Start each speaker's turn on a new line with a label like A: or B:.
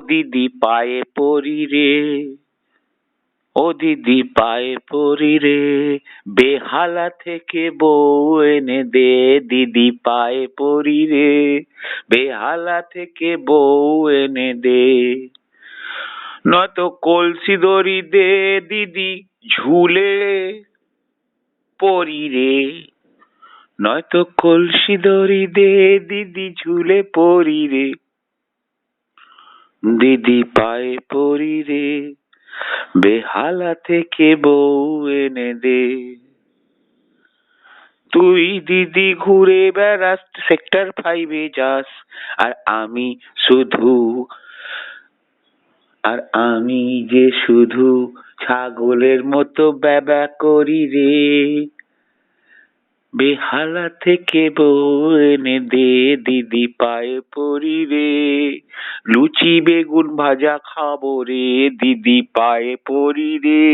A: দিদি পায়ে পড়ি রে, ও দিদি পায়ে পড়ি রে, বেহালা থেকে বউ এনে দে, দিদি পায়ে পড়ি রে, বেহালা থেকে বউ এনে দে, নয়তো কলসি দড়ি দে দিদি ঝুলে পড়ি রে, নয়তো কলসি দড়ি দে দিদি ঝুলে পড়ি রে, দিদি পায়ে পড়ি রে, বেহালা থেকে বউ এনে দে। তুই দিদি ঘুরে বেড়াস, সেক্টর 5 যাস, আর আমি শুধু, আর আমি যে শুধু ছাগলের মতো ব্যাবা করি রে, বেহালা থেকে বউ এনে দে, দিদি পায়ে পড়ি রে, লুচি বেগুন ভাজা খাবো রে, দিদি পায়ে পড়ি রে।